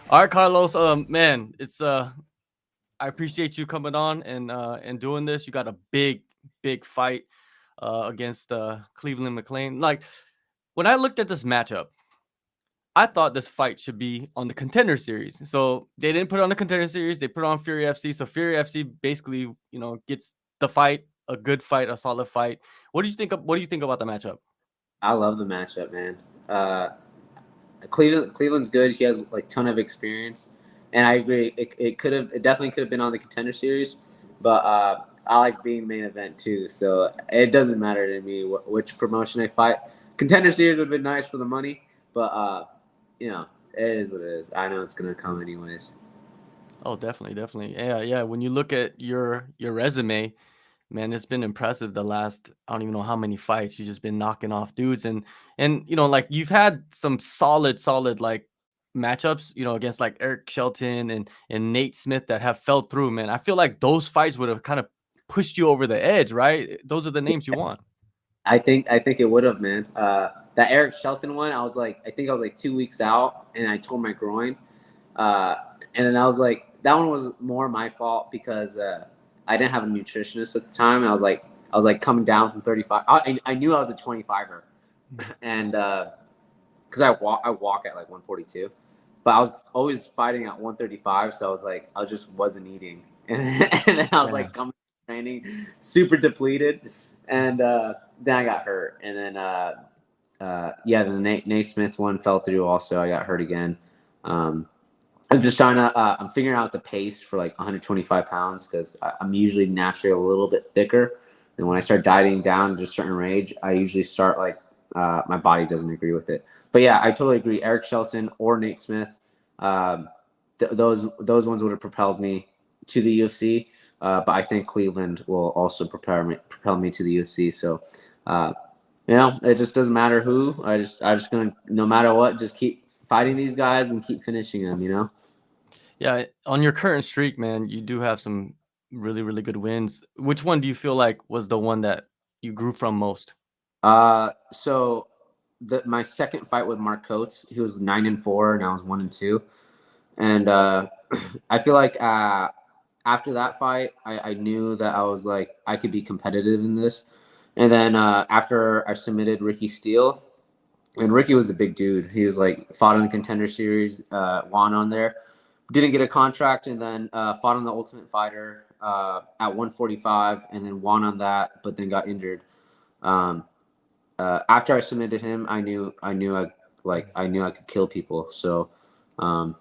All right, Carlos. Man, it's I appreciate you coming on and doing this. You got a big fight against Cleveland McLean. Like when I looked at this matchup, I thought this fight should be on the Contender Series. So they didn't put it on the Contender Series. They put it on Fury FC. So Fury FC basically, gets the fight, a good fight, a solid fight. What do you think about the matchup? I love the matchup, man. Uh, Cleveland's good. He has like ton of experience, and I agree. It definitely could have been on the Contender Series, but I like being main event too. So it doesn't matter to me which promotion I fight. Contender Series would have been nice for the money, but it is what it is. I know it's gonna come anyways. Oh, definitely, definitely. Yeah, yeah. When you look at your resume, man, it's been impressive the last I don't even know how many fights you've just been knocking off dudes and like you've had some solid like matchups, against like Eric Shelton and Nate Smith that have fell through, man. I feel like those fights would have kind of pushed you over the edge, right? Those are the names you want. I think it would have, man. That Eric Shelton one, I think I was like 2 weeks out, and I tore my groin. Uh, and then I was like, that one was more my fault because I didn't have a nutritionist at the time. And I was like coming down from 35. I knew I was a 25er, and because I walk at like 142, but I was always fighting at 135. So I just wasn't eating, and then I was Yeah. like coming to training super depleted, and then I got hurt, and then yeah, the Nate Smith one fell through. Also, I got hurt again. Um, I'm just trying to. I'm figuring out the pace for like 125 pounds because I'm usually naturally a little bit thicker. And when I start dieting down to a certain range, I usually start like my body doesn't agree with it. But yeah, I totally agree. Eric Shelton or Nate Smith, um, those ones would have propelled me to the UFC. But I think Cleveland will also propel me to the UFC. So, uh, it just doesn't matter who. I just gonna no matter what, just keep fighting these guys and keep finishing them. Yeah, on your current streak, man, you do have some really good wins. Which one do you feel like was the one that you grew from most? So my second fight with Mark Coates, he was 9-4, and I was 1-2, and I feel like after that fight, I knew that I was like I could be competitive in this, and then after I submitted Ricky Steele, and Ricky was a big dude. He was like fought in the Contender Series, won on there, didn't get a contract, and then fought on the Ultimate Fighter at 145, and then won on that, but then got injured. Um, After I submitted him, I knew I could kill people. So, um,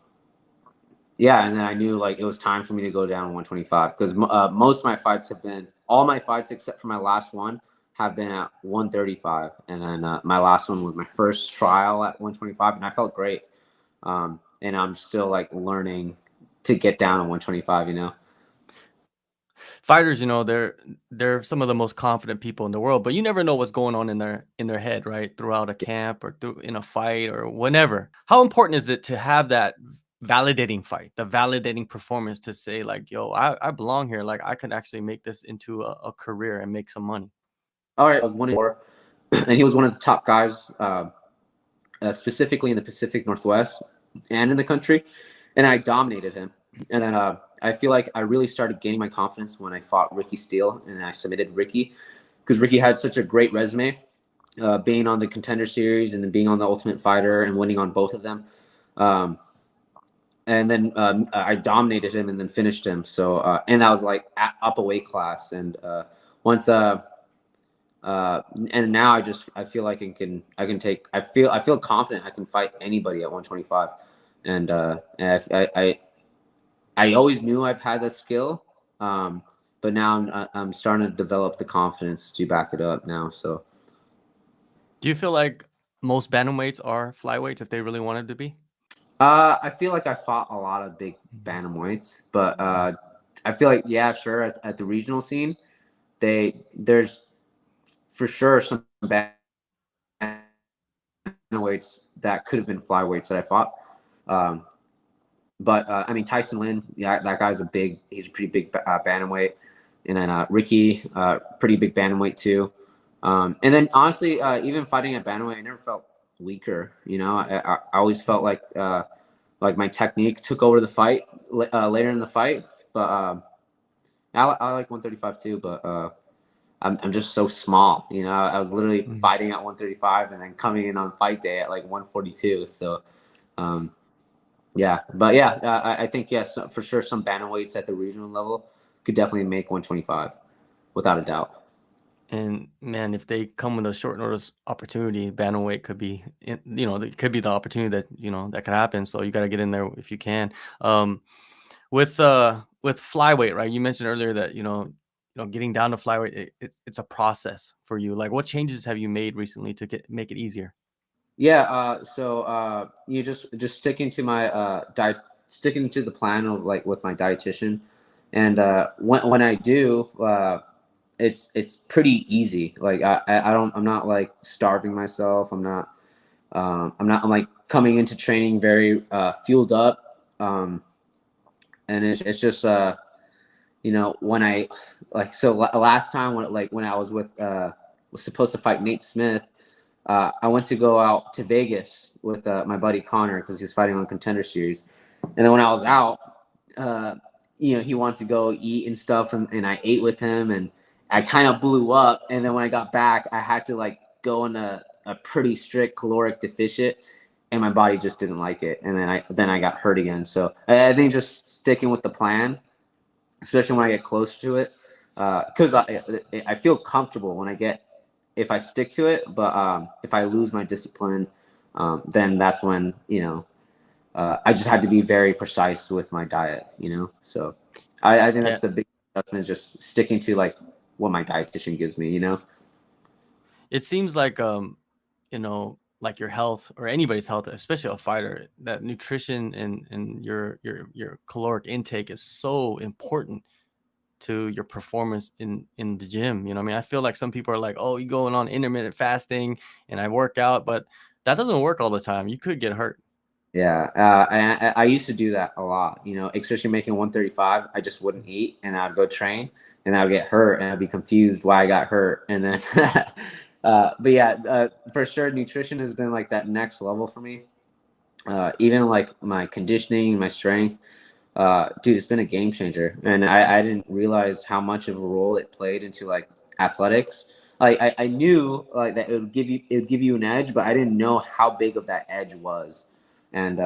yeah, and then I knew like it was time for me to go down 125 because most of my fights have been all my fights except for my last one have been at 135, and then my last one was my first trial at 125, and I felt great. And I'm still like learning to get down to 125. Fighters, they're some of the most confident people in the world, but you never know what's going on in their head, right? Throughout a camp or through in a fight or whenever. How important is it to have that validating fight, the validating performance to say like, yo, I belong here. Like I could actually make this into a career and make some money. All right, I was 1-4, and he was one of the top guys, specifically in the Pacific Northwest and in the country, and I dominated him. And then I feel like I really started gaining my confidence when I fought Ricky Steele, and I submitted Ricky because Ricky had such a great resume, being on the Contender Series and then being on the Ultimate Fighter and winning on both of them. Um, and then I dominated him and then finished him. So and that was like up a weight class. And once and now I feel like I can take I feel confident I can fight anybody at 125. And I always knew I've had that skill, but now I'm starting to develop the confidence to back it up now. So Do you feel like most bantamweights are flyweights if they really wanted to be? I feel like I fought a lot of big bantamweights, but I feel like yeah, sure, at the regional scene, there's for sure some bantamweights that could have been flyweights that I fought. Um, but I mean Tyson Lin, yeah, that guy's he's a pretty big bantamweight, and then Ricky, pretty big bantamweight too. And then honestly, even fighting at bantamweight, I never felt weaker. I always felt like like my technique took over the fight later in the fight. But I like 135 too. But I'm just so small. You know, I was literally fighting at 135 and then coming in on fight day at like 142. So yeah, but yeah, I think yes, for sure, some bantamweights at the regional level could definitely make 125 without a doubt. And man, if they come with a short notice opportunity, bantamweight could be, it could be the opportunity that that could happen. So you got to get in there if you can. With flyweight, right? You mentioned earlier that getting down to flyweight, it's a process for you. Like, what changes have you made recently to make it easier? Yeah, so you just sticking to my diet, sticking to the plan of like with my dietitian, and when I do, it's pretty easy. Like I'm not like starving myself. I'm like coming into training very fueled up, and it's just when I like last time when I was was supposed to fight Nate Smith. I went to go out to Vegas with my buddy Connor because he was fighting on Contender Series, and then when I was out, he wanted to go eat and stuff, and I ate with him, and I kind of blew up. And then when I got back, I had to like go in a pretty strict caloric deficit, and my body just didn't like it, and then I got hurt again. So I think just sticking with the plan, especially when I get closer to it, because I feel comfortable when if I stick to it, but if I lose my discipline, then that's when I just had to be very precise with my diet. So I think that's the big adjustment, is just sticking to like what my dietitian gives me. It seems like like your health or anybody's health, especially a fighter, that nutrition and your caloric intake is so important to your performance in the gym. I mean, I feel like some people are like, oh, you going on intermittent fasting and I work out, but that doesn't work all the time. You could get hurt. Yeah, I used to do that a lot. Especially making 135, I just wouldn't eat, and I'd go train, and I'd get hurt, and I'd be confused why I got hurt, and then. But yeah, for sure, nutrition has been like that next level for me. Even like my conditioning, my strength. Dude, it's been a game changer, and I didn't realize how much of a role it played into like athletics. Like I knew like that it would give you an edge, but I didn't know how big of that edge was. And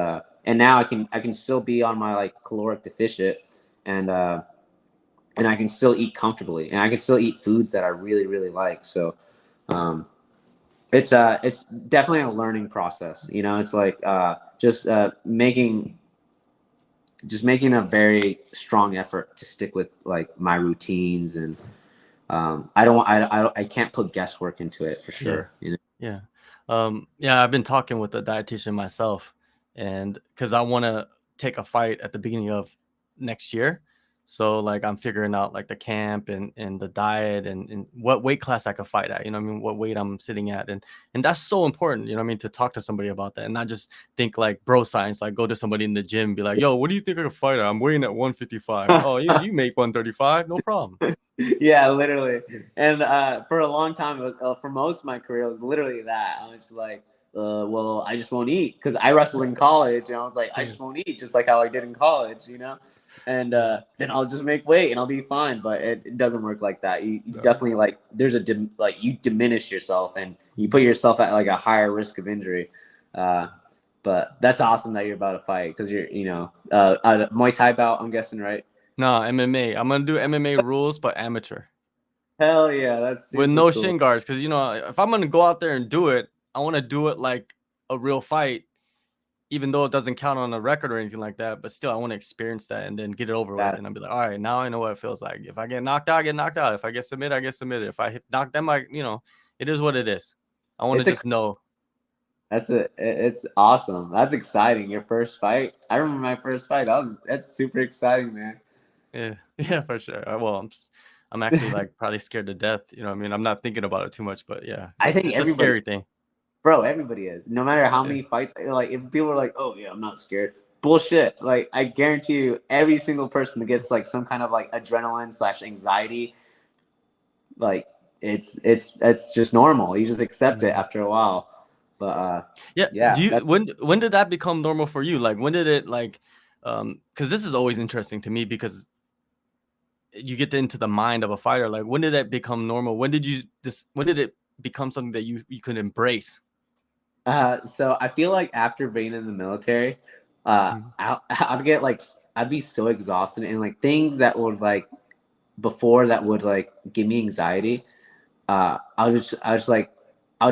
now I can still be on my like caloric deficit, and I can still eat comfortably, and I can still eat foods that I really really like. So it's definitely a learning process. It's like just making a very strong effort to stick with like my routines, and I can't put guesswork into it for sure. Yeah. I've been talking with a dietitian myself, and because I want to take a fight at the beginning of next year. So like I'm figuring out like the camp and the diet and what weight class I could fight at, I mean, what weight I'm sitting at. And that's so important, I mean, to talk to somebody about that and not just think like bro science, like go to somebody in the gym and be like, yo, what do you think I could fight at? I'm weighing at 155. Oh, you make 135, no problem. Yeah, literally. And for a long time, for most of my career, it was literally that. I was just like, well, I just won't eat, because I wrestled in college, and I was like, I just won't eat, just like how I did in college, and then I'll just make weight and I'll be fine. But it doesn't work like that. You definitely like there's you diminish yourself, and you put yourself at like a higher risk of injury. But that's awesome that you're about to fight, because you're Muay Thai bout, I'm guessing, right? No, MMA. I'm gonna do MMA rules, but amateur. Hell yeah, that's super with no cool. shin guards, because if I'm gonna go out there and do it, I want to do it like a real fight, even though it doesn't count on a record or anything like that. But still, I want to experience that and then get it over with, and I'll be like, all right, now I know what it feels like. If I get knocked out, I get knocked out. If I get submitted, I get submitted. If I knock them, it is what it is. I want to just know. It's awesome. That's exciting. Your first fight. I remember my first fight. That's super exciting, man. Yeah, for sure. Well, I'm actually like probably scared to death. I mean, I'm not thinking about it too much, but yeah, I think it's a scary thing. Bro, everybody is. No matter how many fights, like if people are like, "Oh yeah, I'm not scared," bullshit. Like I guarantee you, every single person that gets like some kind of like adrenaline/anxiety, like it's just normal. You just accept it after a while. But Yeah. yeah, Do you that's when did that become normal for you? Like when did it like because this is always interesting to me because you get into the mind of a fighter. Like when did that become normal? When did it become something that you could embrace? so I feel like after being in the military, Mhm. I'd get like I'd be so exhausted and like things that would like before that would like give me anxiety. I would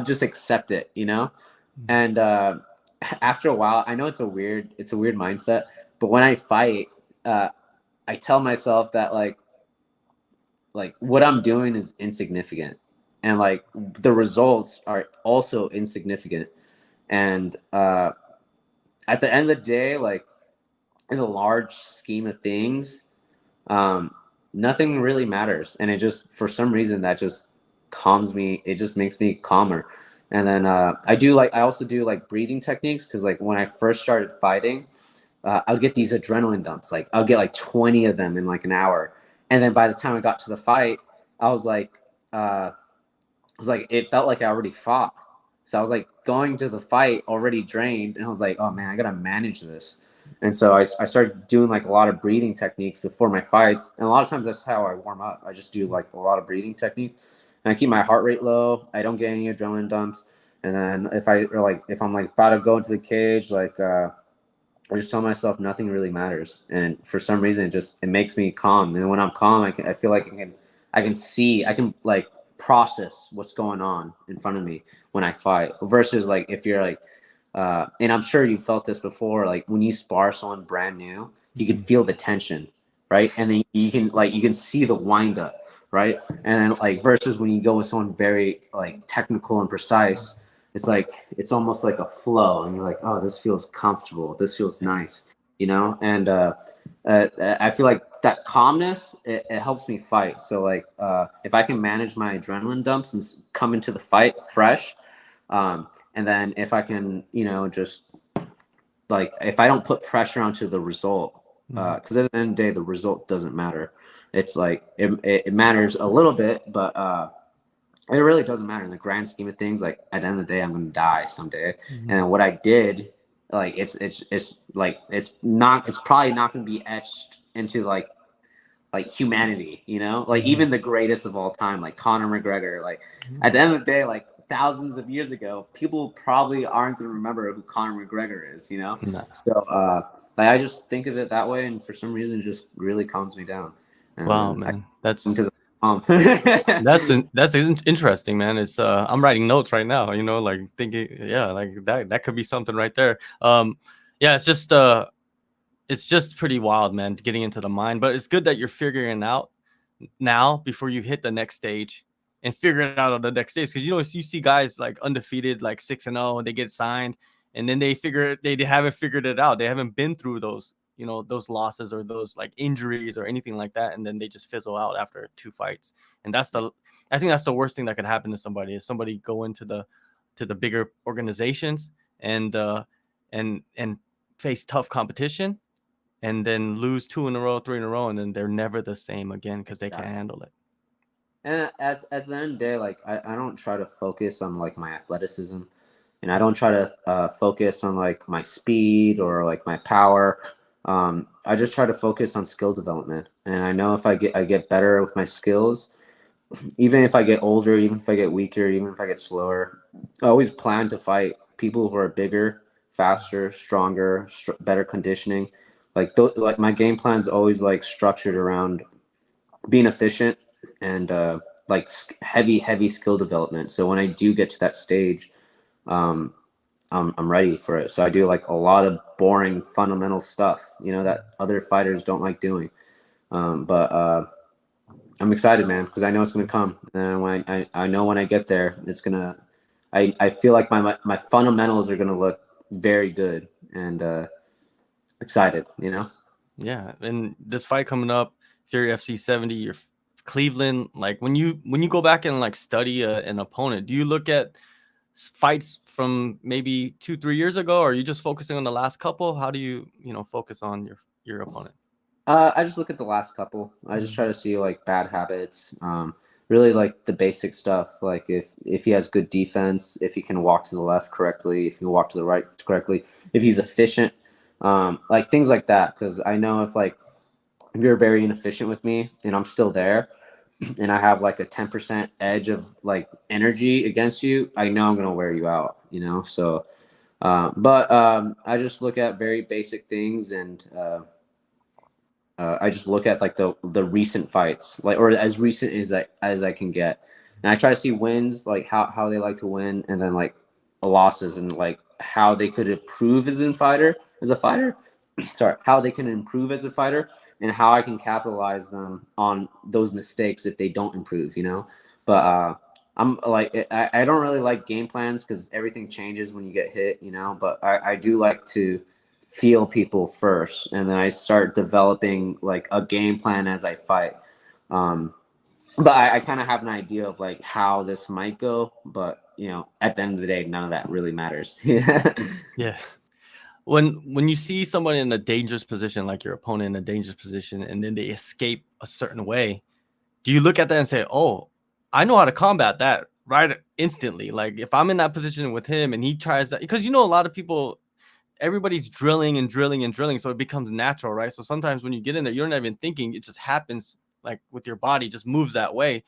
just accept it, you know. Mhm. And after a while, I know it's a weird mindset, but when I fight, uh, I tell myself that like what I'm doing is insignificant, and like the results are also insignificant. And at the end of the day, like in the large scheme of things, um, nothing really matters. And it just, for some reason, that just calms me. It just makes me calmer. And then I also do like breathing techniques because like when I first started fighting, I would get these adrenaline dumps. Like I'll get like 20 of them in like an hour. And then by the time I got to the fight, I was like, it felt like I already fought. So I was like going to the fight already drained, and I was like, oh man, I gotta manage this. And so I started doing like a lot of breathing techniques before my fights, and a lot of times that's how I warm up. I just do like a lot of breathing techniques, and I keep my heart rate low. I don't get any adrenaline dumps, and then if I'm like about to go into the cage, I just tell myself nothing really matters, and for some reason it makes me calm. And when I'm calm, I feel like I can like process what's going on in front of me when I fight. Versus like if you're like, and I'm sure you felt this before, like when you spar someone brand new, you can Mhm. feel the tension, right? And then you can see the wind up, right? And then like versus when you go with someone very like technical and precise, it's almost like a flow, and you're like, oh, this feels comfortable, this feels nice, you know. And I feel like that calmness, it helps me fight. So like if I can manage my adrenaline dumps and come into the fight fresh, and then if I can, you know, just like if I don't put pressure onto the result, Mhm. because at the end of the day the result doesn't matter. It's like it matters a little bit, but it really doesn't matter in the grand scheme of things. Like at the end of the day, I'm gonna die someday, Mhm. and what I did, like it's like it's probably not gonna be etched into like humanity, you know, like Mhm. even the greatest of all time, like Conor McGregor. Like Mhm. at the end of the day, like thousands of years ago, people probably aren't gonna remember who Conor McGregor is, you know. Nah. So like I just think of it that way, and for some reason, it just really calms me down, and Wow, then I man. into the That's interesting, man. It's I'm writing notes right now, you know, like thinking, yeah, like that could be something right there. Yeah, it's just pretty wild, man, getting into the mind. But it's good that you're figuring it out now before you hit the next stage and figure it out on the next stage. Because you know, you see guys like undefeated, like 6-0, and they get signed, and then they haven't figured it out. They haven't been through those, you know, those losses or those like injuries or anything like that, and then they just fizzle out after 2 fights. And I think that's the worst thing that could happen to somebody is somebody go into the bigger organizations and and face tough competition and then lose 2 in a row, 3 in a row, and then they're never the same again because they yeah. can't handle it. And at the end of the day, like I don't try to focus on like my athleticism, and I don't try to focus on like my speed or like my power. I just try to focus on skill development, and I know if I get better with my skills, even if I get older, even if I get weaker, even if I get slower, I always plan to fight people who are bigger, faster, stronger, better conditioning. Like my game plan is always like structured around being efficient and like heavy skill development. So when I do get to that stage, um, I'm ready for it. So I do like a lot of boring fundamental stuff, you know, that other fighters don't like doing. But I'm excited, man, because I know it's gonna come. And when I know when I get there, it's gonna. I feel like my fundamentals are gonna look very good, and excited, you know. Yeah, and this fight coming up, Fury FC 70, your Cleveland. Like when you go back and like study an opponent, do you look at fights from maybe 2-3 years ago, or are you just focusing on the last couple? How do you know focus on your opponent? I just look at the last couple. I just try to see like bad habits. really like the basic stuff. Like if he has good defense, if he can walk to the left correctly, if he can walk to the right correctly, if he's efficient, like things like that. Because I know if you're very inefficient with me and I'm still there, and I have like a 10% edge of like energy against you, I know I'm gonna wear you out. So. But I just look at very basic things, and I just look at like the recent fights, like, or as recent as I can get, and I try to see wins, like how they like to win, and then like losses, and like how they could improve as a fighter. Sorry, how they can improve as a fighter, and how I can capitalize them on those mistakes if they don't improve. But I'm like, I don't really like game plans because everything changes when you get hit. But I do like to feel people first, and then I start developing like a game plan as I fight. Um, but I kind of have an idea of like how this might go, but at the end of the day, none of that really matters. Yeah. When you see someone in a dangerous position, like your opponent in a dangerous position, and then they escape a certain way, do you look at that and say, "Oh, I know how to combat that right instantly"? Like if I'm in that position with him and he tries that, because a lot of people, everybody's drilling and drilling and drilling, so it becomes natural, right? So sometimes when you get in there, you're not even thinking; it just happens, like with your body, just moves that way.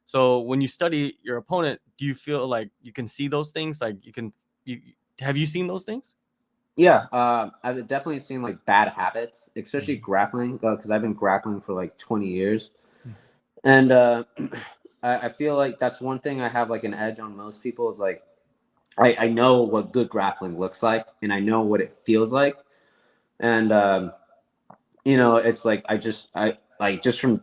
So when you study your opponent, do you feel like you can see those things? Like you have you seen those things? Yeah, I've definitely seen like bad habits, especially grappling, because I've been grappling for like 20 years. And I feel like that's one thing I have like an edge on most people is like I know what good grappling looks like, and I know what it feels like. And it's like I like just from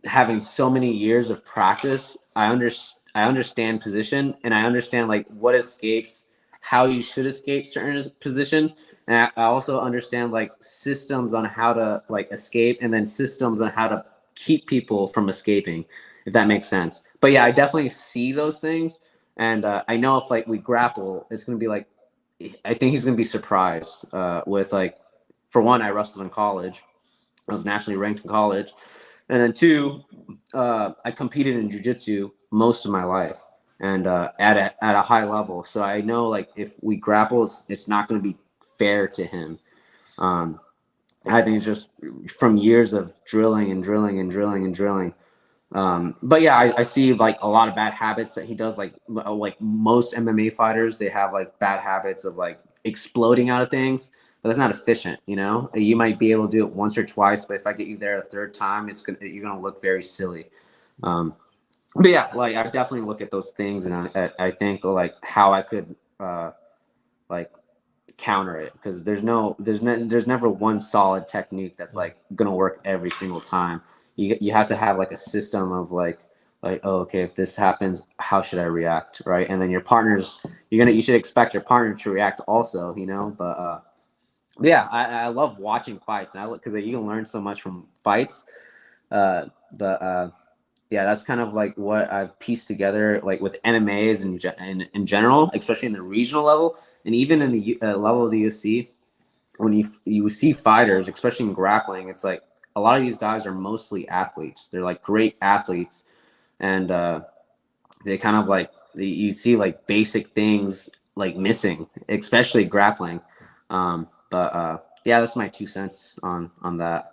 having so many years of practice, I understand position, and I understand like what escapes, how you should escape certain positions, and I also understand like systems on how to like escape, and then systems on how to keep people from escaping, if that makes sense. But yeah, I definitely see those things, and I know if like we grapple, it's gonna be like I think he's gonna be surprised with like, for one, I wrestled in college. I was nationally ranked in college. And then two, I competed in jiu-jitsu most of my life, and at a high level. So I know like if we grapple, it's not going to be fair to him. Um, I think it's just from years of drilling and drilling and drilling and drilling. But yeah, I see like a lot of bad habits that he does. Like most MMA fighters, they have like bad habits of like exploding out of things, but that's not efficient. You might be able to do it once or twice, but if I get you there a third time, you're gonna look very silly. But yeah, like I definitely look at those things, and I think like how I could like counter it, because there's never one solid technique that's like gonna work every single time. You have to have like a system of like oh, okay, if this happens, how should I react, right? And then your partners, you should expect your partner to react also, but yeah, I love watching fights, and because you can learn so much from fights. But yeah, that's kind of like what I've pieced together, like with NMAs in general, especially in the regional level, and even in the level of the UFC. When you see fighters, especially in grappling, it's like a lot of these guys are mostly athletes. They're like great athletes, and they kind of like you see like basic things like missing, especially grappling. But yeah, that's my 2 cents on that.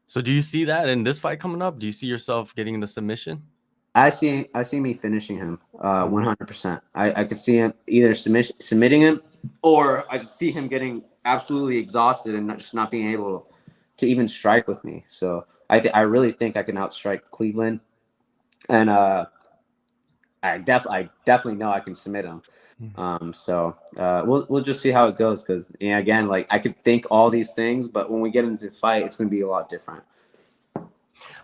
So do you see that in this fight coming up? Do you see yourself getting the submission? I see me finishing him 100%. I could see him either submitting him, or I could see him getting absolutely exhausted and just not being able to even strike with me. So I really think I can outstrike Cleveland, and I definitely know I can submit him. So we'll just see how it goes, because again, like I could think all these things, but when we get into the fight, it's going to be a lot different.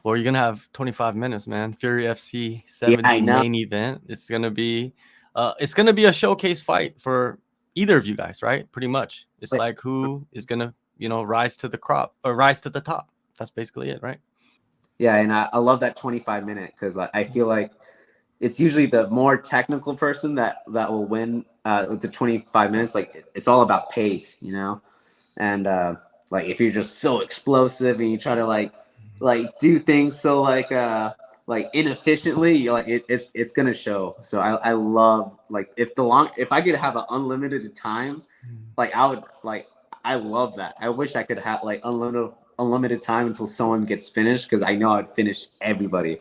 Well, you're gonna have 25 minutes, man. Fury FC Yeah, I 70 know. main event. It's gonna be a showcase fight for either of you guys, right? Pretty much. It's like who is gonna, rise to the crop or rise to the top. That's basically it, right? Yeah, and I love that 25-minute, because I feel like it's usually the more technical person that will win with the 25 minutes. Like it's all about pace, and like if you're just so explosive and you try to like do things so like like inefficiently, you're like it's gonna show. So I love like if I could have an unlimited time, like I love that. I wish I could have like unlimited time until someone gets finished, because I know I'd finish everybody.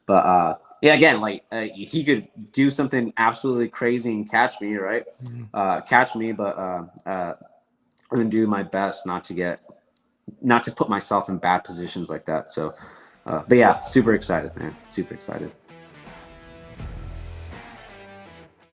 But yeah, again, like he could do something absolutely crazy and catch me, right? Catch me, but I'm gonna do my best not to put myself in bad positions like that. So, but yeah, super excited, man. Super excited.